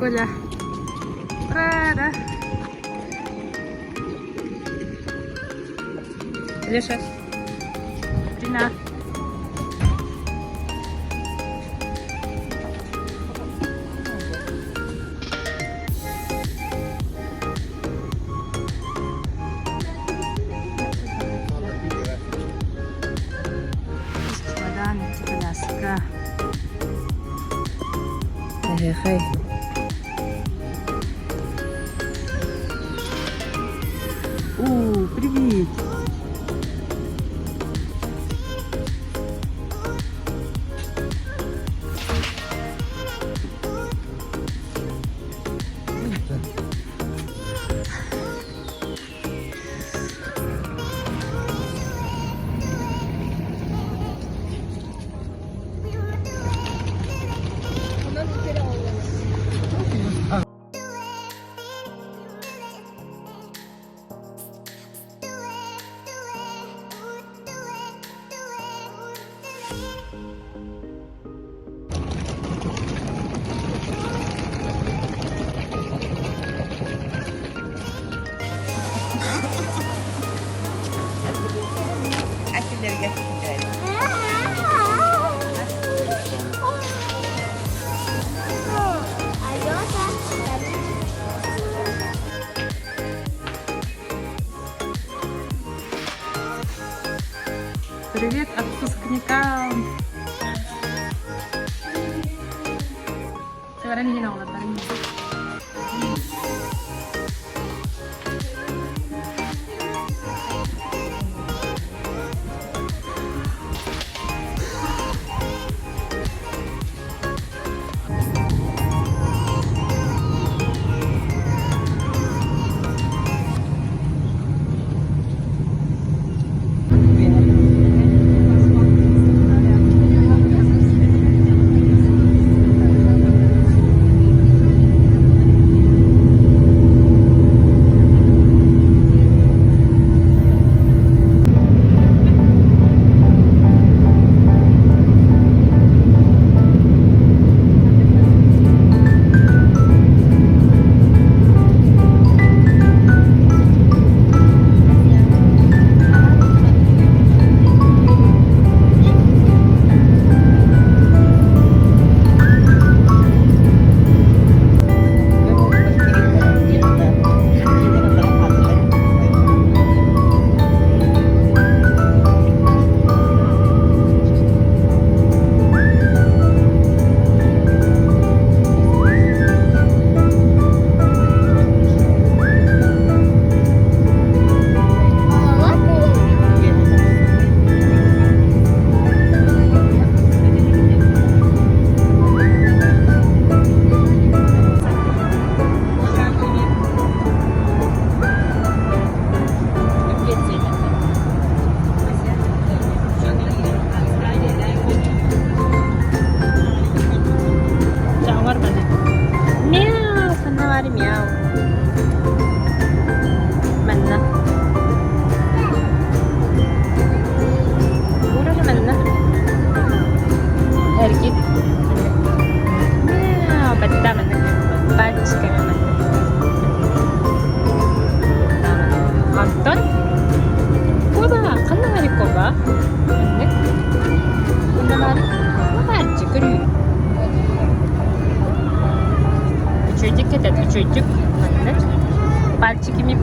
Коля. Рада. Леша. Рина. Чемодан, коляска. Хай. Привіт! Привет отпускникам! Sekarang ini nongol tadi. Чуть-чуть. Пальчиками.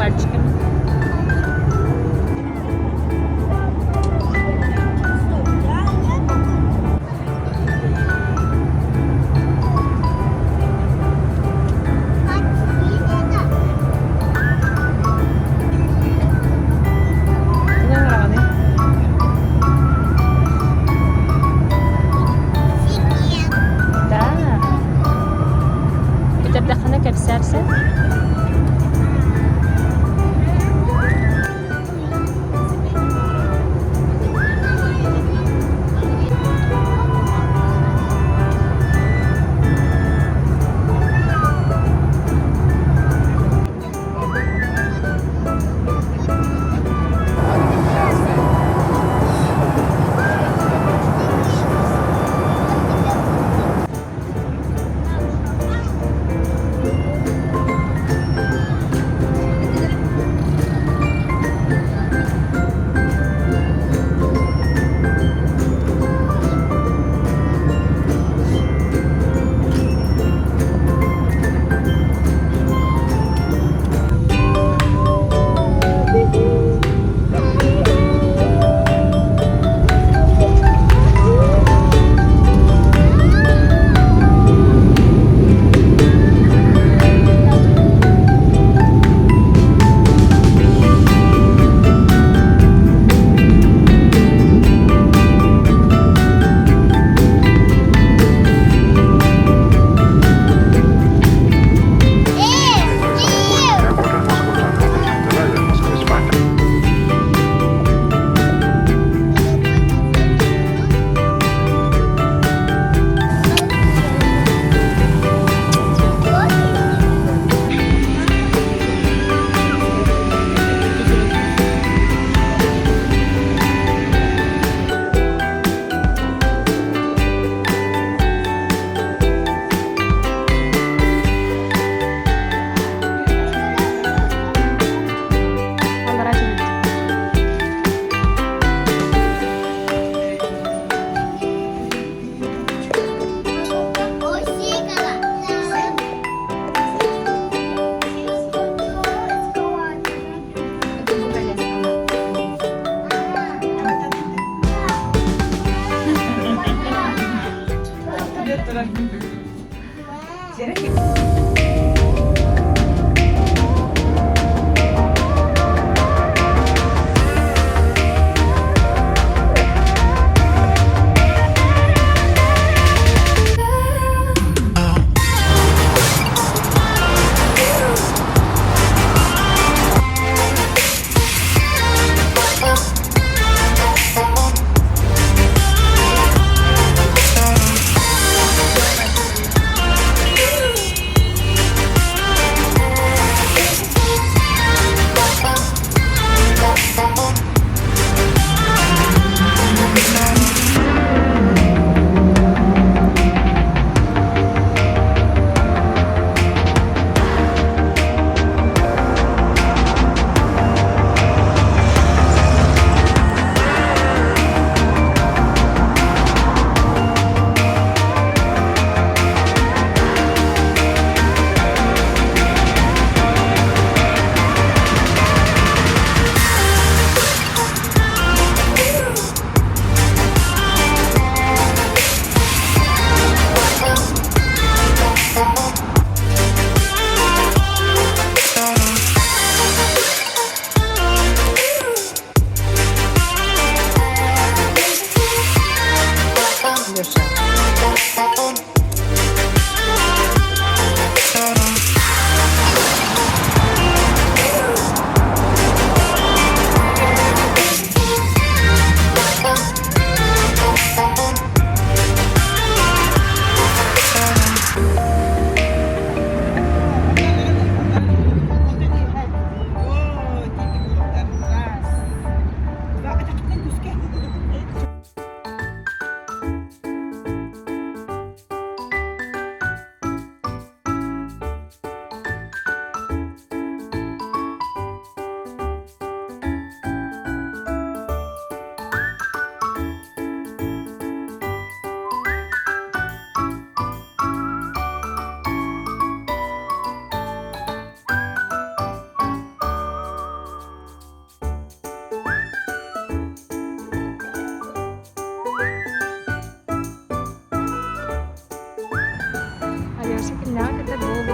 Алешик, ляг, это голуби.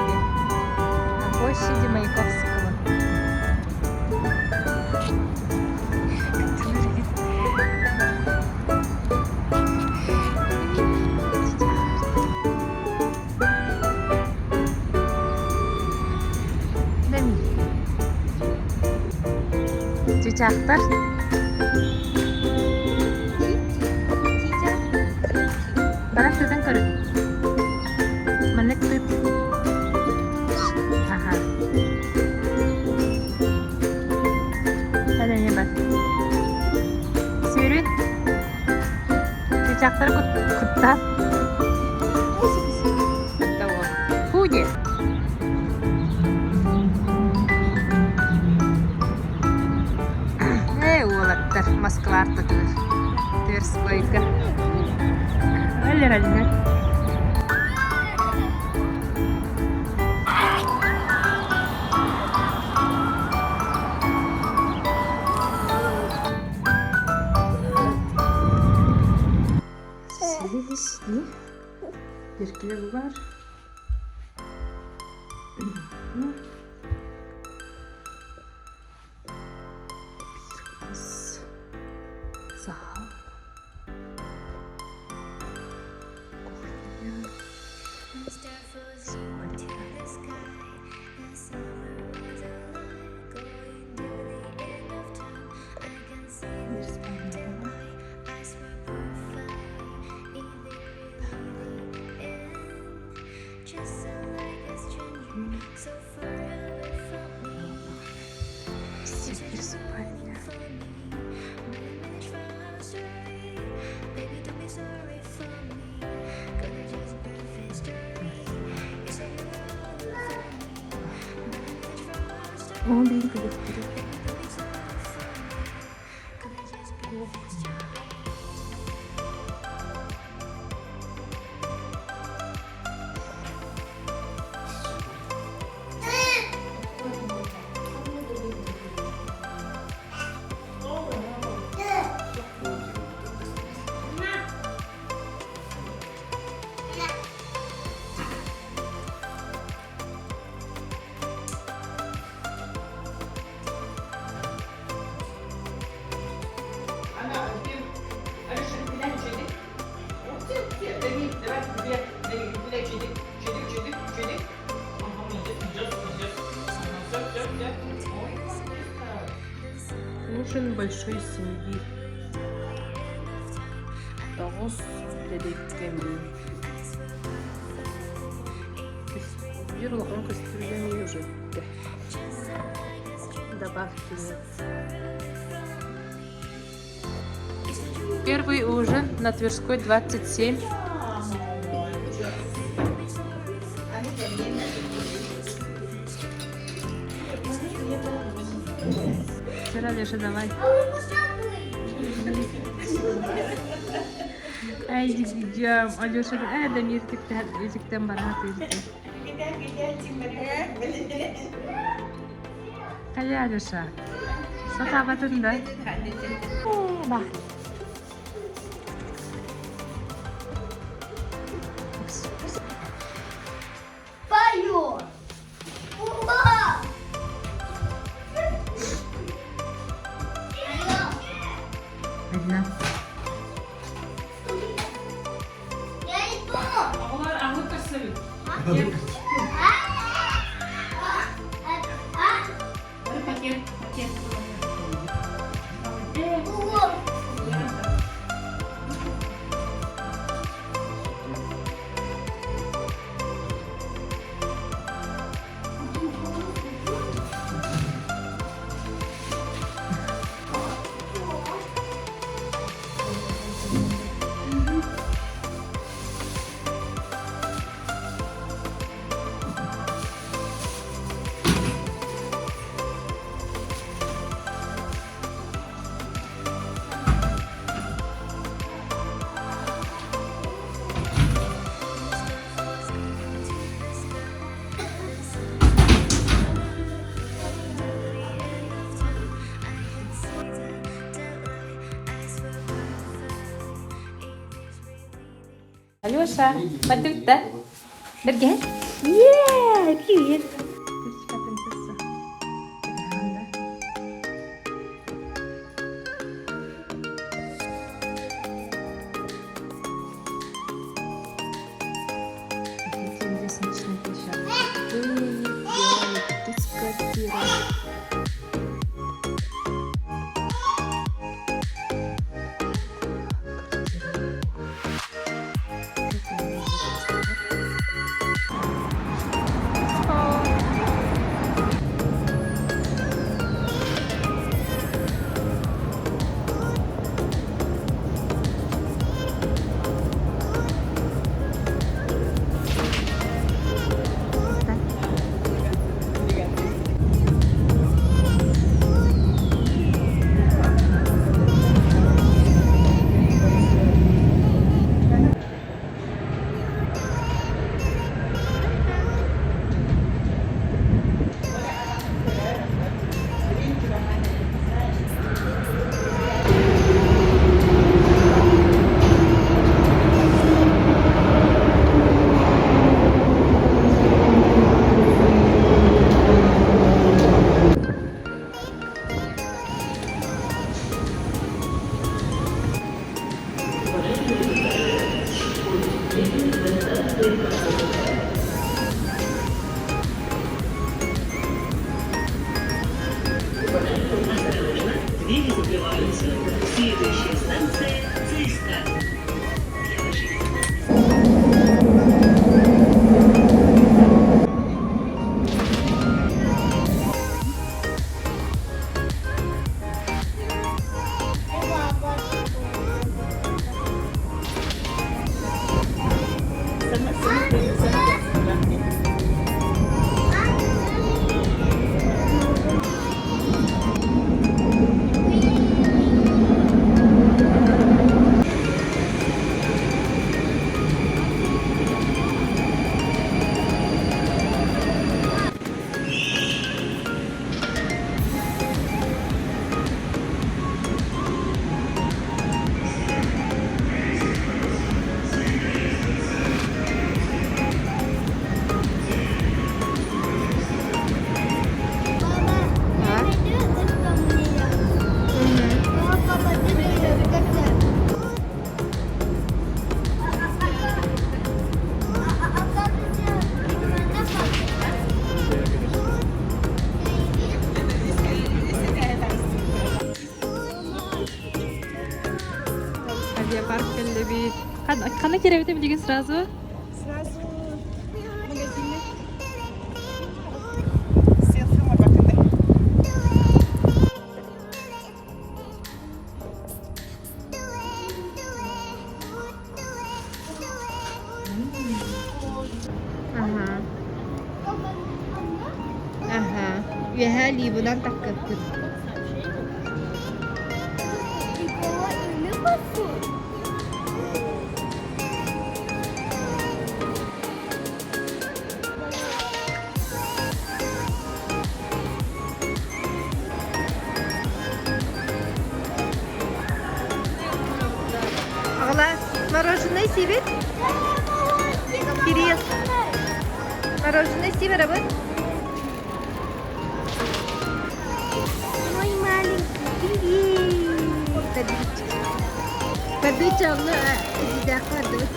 На площади Маяковского. Çiçekler. Bırak dedin karı. Manek tut. Aha. Hadi ye bak. Sürün. Çiçekleri kutlat. Tamam. Худи. Москва-то Тверскойка. Аллер. Весни. Беркелер var. Он бегает. большой семьи. Тоғыз dedekkem. Бюрлыгын кыстырган уже. Добавки нет. Первый ужин на Тверской 27. Сыра Леша, давай. Айди gidiyorum. Alyosha'da adam yirtikten barat yirtik. Kaya Alyosha. Sakabatında. Bak. Пою! Ура! Hadi. Я иду! Onlar ahlı taşları. Paket. Алёша, подуть, да? Бергет? Привет. Курочка принцесса. Лестничная площадка. Дискотека. Двери закрываются. Следующая станция ЦСКА. Для вашей Куда Кира бегин сразу? Сразу в магазине. Селфи bakın. Ага. Ага. Ve libudan takıttır. Ağlar, мороженое сибит? Кирилл, мороженое сибит, а вот? Мой маленький. Подычал, ну, сидя, кладывай.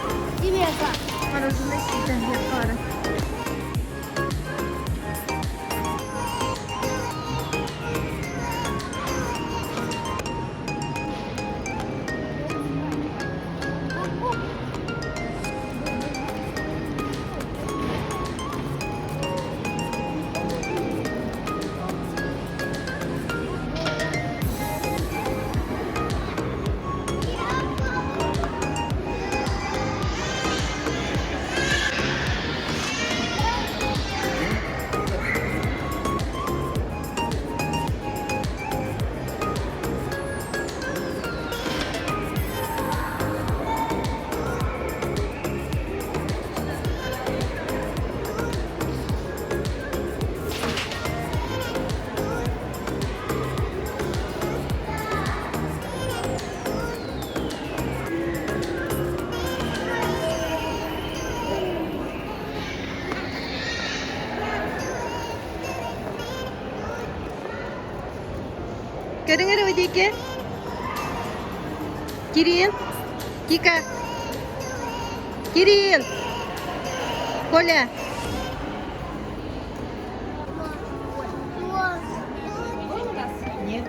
Димека. Мороженое сидя, я пара. Kedengar apa Jeke? Кирилл, Кика, Кирилл, Коля. Нет.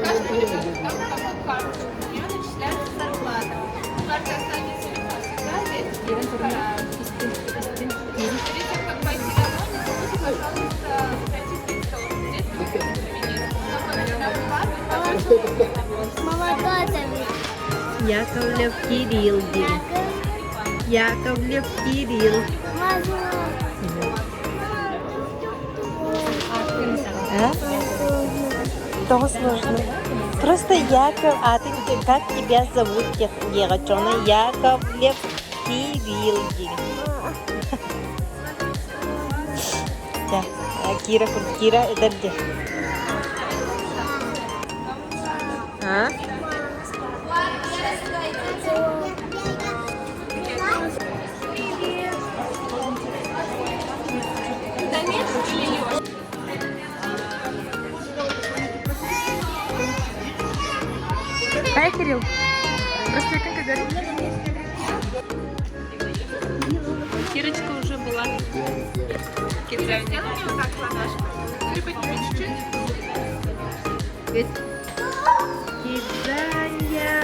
Каждый ребенок там такую карту. У нее начисляется зарплата. Карта останется всегда здесь. Перед тем, как пойти домой, не забудьте, пожалуйста, зайти в престол. Здесь вы можете применить. Молокатами. Яковлев Кирилл. Яковлев Кирилл. А? Что сложно? Просто Яков, а ты как тебя зовут, девочка? Яковлев Кирилл. Да, Кира, это где? А? Дай, Кирилл. Браслетик горит. Кирочка уже была. Киря, сделай мне вот так ладошку. Или подними чуть-чуть. Кидания.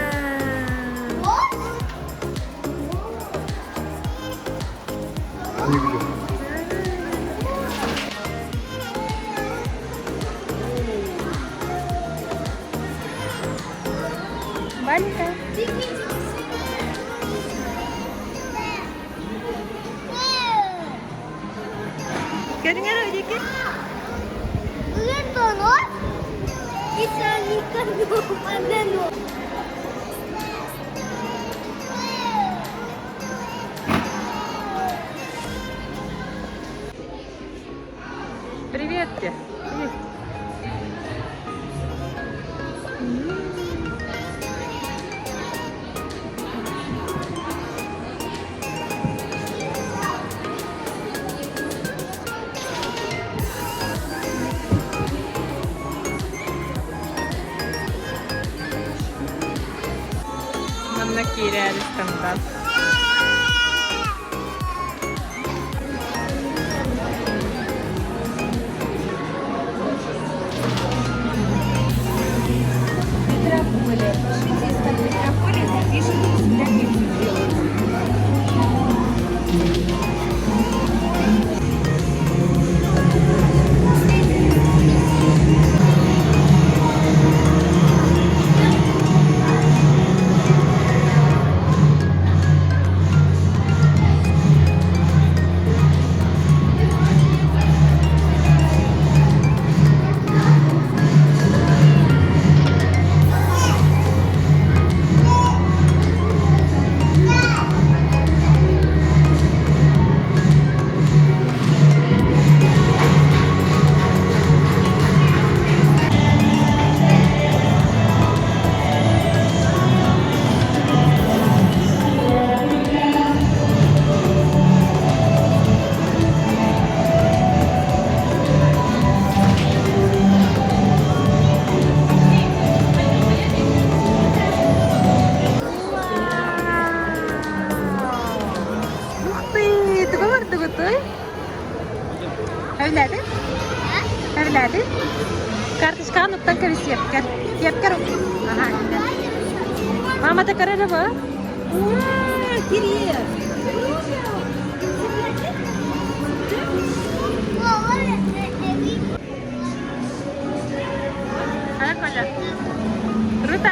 Маленькая. Kedengar apa Jeke? Lihat no? Bisa ikan ada no. Привет тебе. Привет. Нам накиряли стандарт. Петра. были в швейцарском метрополе, пишут, для них делают. Ух ти! Ти повернути готовий? Öyle Öyle Карточка, ну только висит. Кепка рук. Ага, да. Мама, так рыба? Кирилл! Ана, Коля. Круто?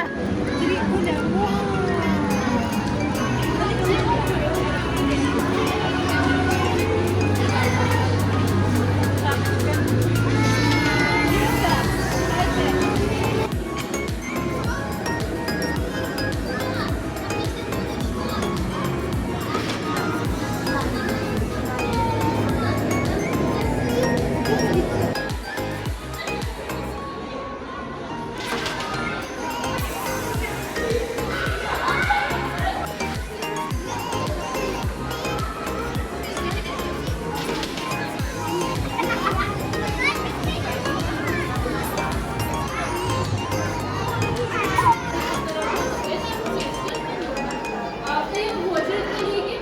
А ты вводишь книги,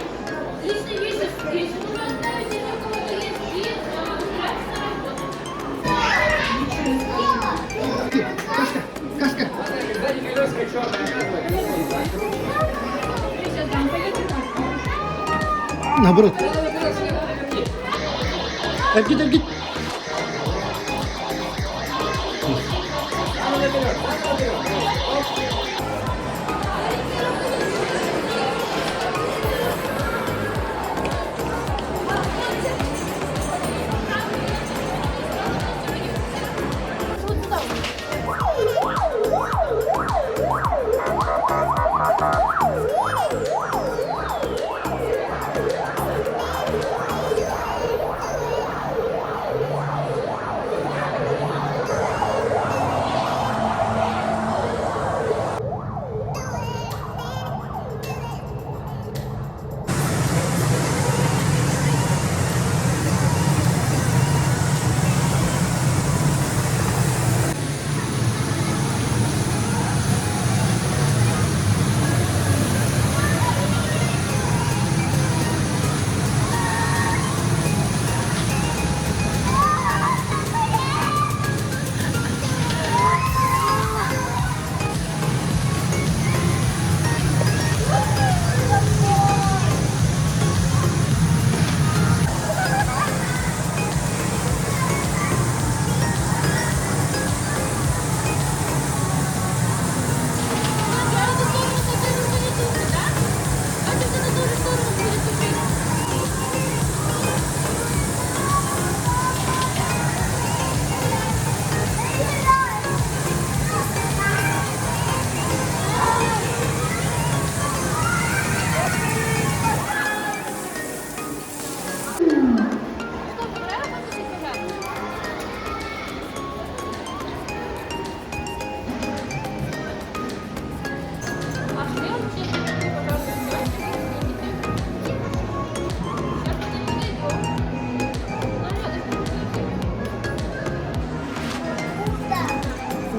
личные вещи, если нужно оставить, если у кого-то есть, и отправиться на работу. Наоборот. Эргит, эргит.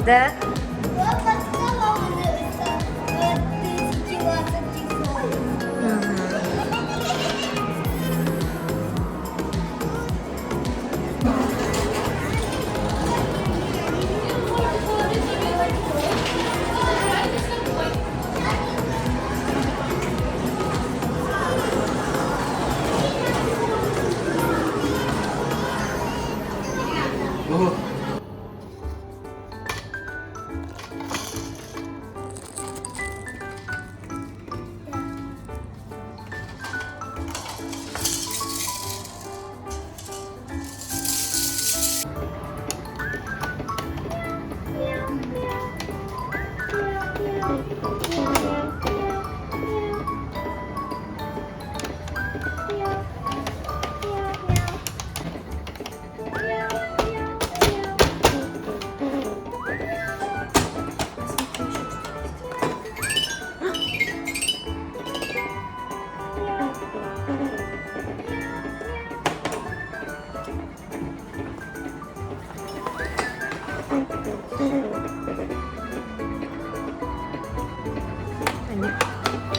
Да.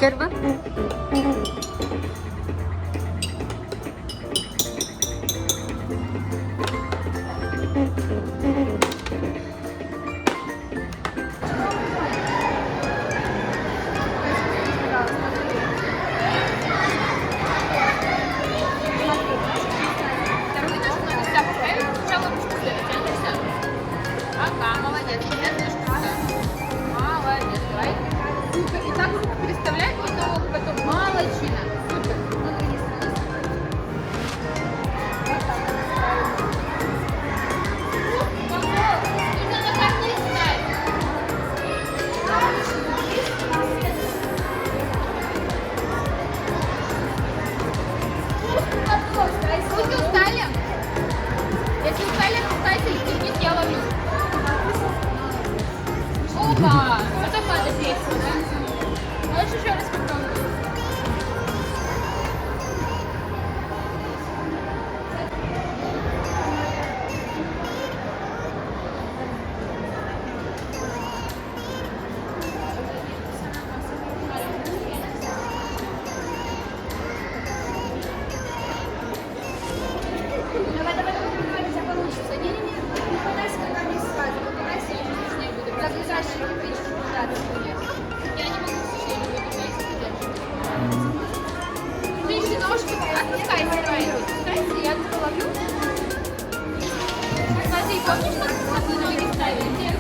Керва? Вторую ножку надо сюда поставить, сначала ручку сюда тянешься. Ага, молодец. Сейчас ножку сюда. Молодец, давай. Супер. И так руку переставляй, потом молодчина. Супер. Внутренней стороны. Вот так. Нужно на карниз ставить. Руки устали? Если устали, отпускайте, летите вниз, я ловлю. Опа! Вот такая песня, да? Можешь еще раз попробовать? Давай, у тебя получится. Не-не-не, не хватайся ногами сразу, попадайся, я чуть сильнее буду. Загрызаешь рукавичку, да, нет. Я не могу сильнее буду, у меня есть задержка. Ты еще ножки отпускайся, давай, отпускайся, я тебя ловлю. Смотри, помнишь, как мы ноги ставили?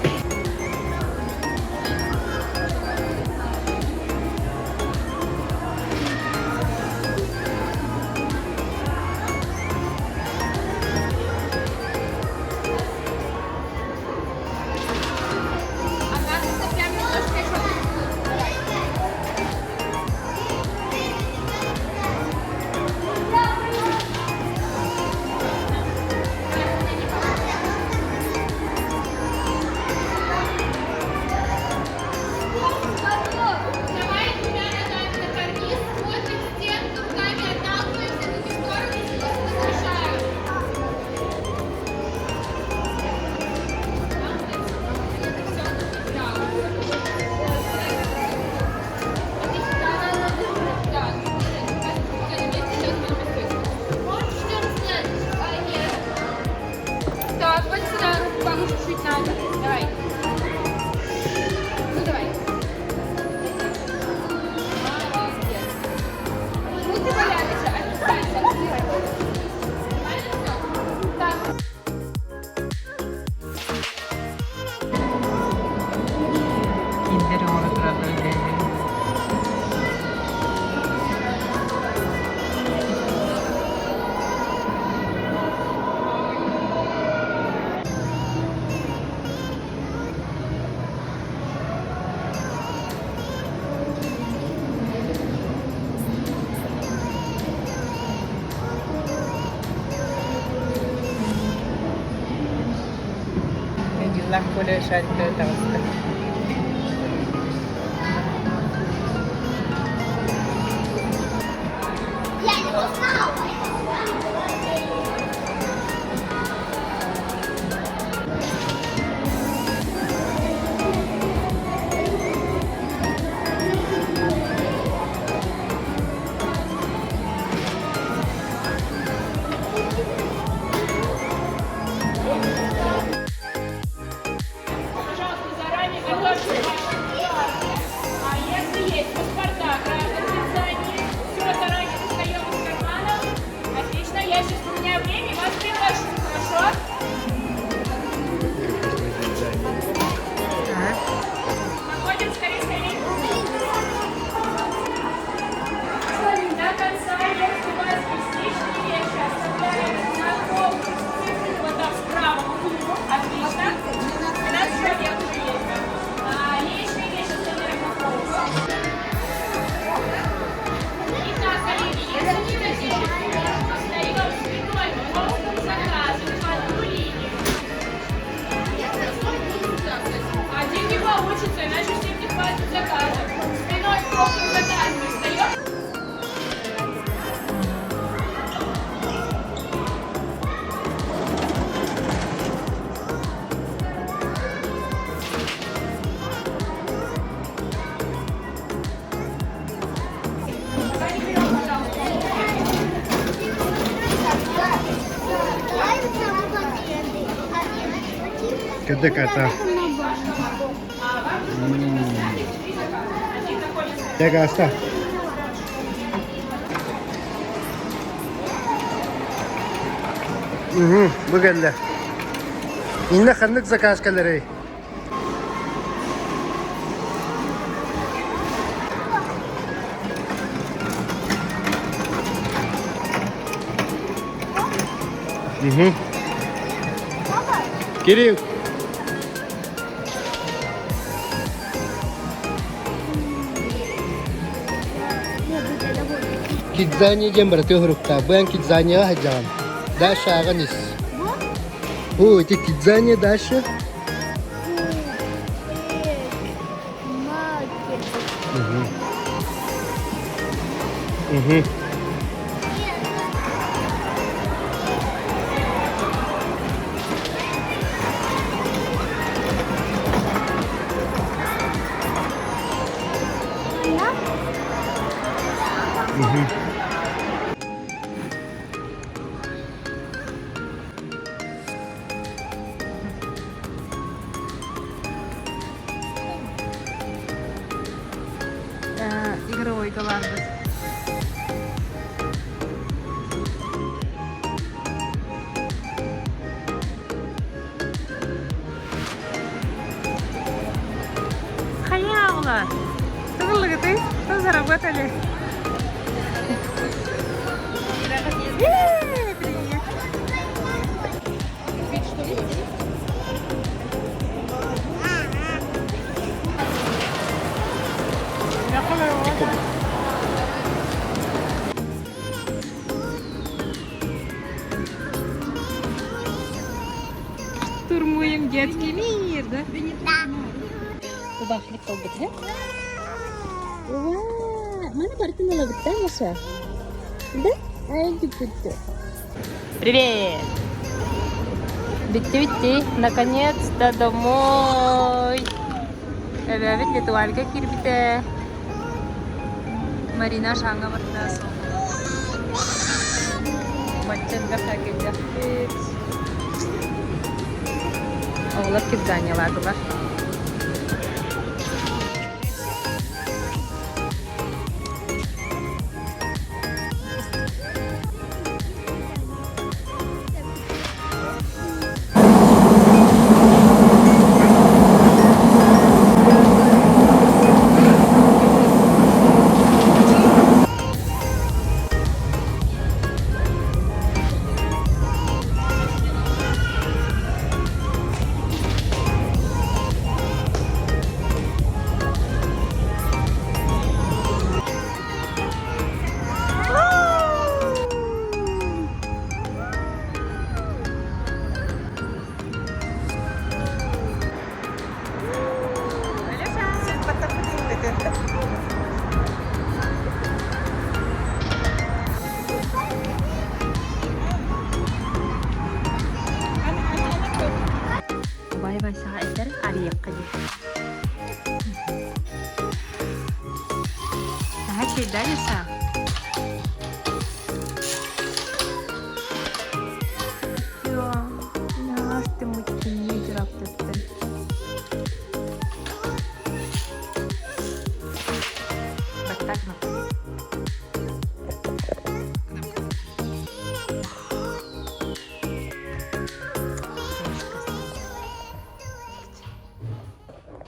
Так, вот сюда руку повыше чуть надо. Давай. Ну давай. Молодец. Руки валяются, отпускайся, отпускайся. Нормально все? Так. Кіндери можуть робити. Люди легко решать это. Я не узнала. Пожалуйста, заранее Кыдык ата. Тяга аста. Bu geldi. İnne kanlık zakaz kalırı. Кирилл. Кидзания дем berarti huruf tabu yang kidzanya hajam. Dasha Aganis. Oh, itu kidzanya Dasha. Игровой голландец. Хаявла! Ты ты? Что заработали? Привет! Штурмуем детский мир, да? Убахли колбит, да? Вау! Mana baru tinggal betul, Masya? Да? Ayo gitu. Привет! Битти, наконец-то домой! Evet, Lituvalga kiribite. Marina şanga barda so. Баччан гаха келдет. Оглар кидзания лагыла. Bay saatler arayıp kadı. Daha şey derse.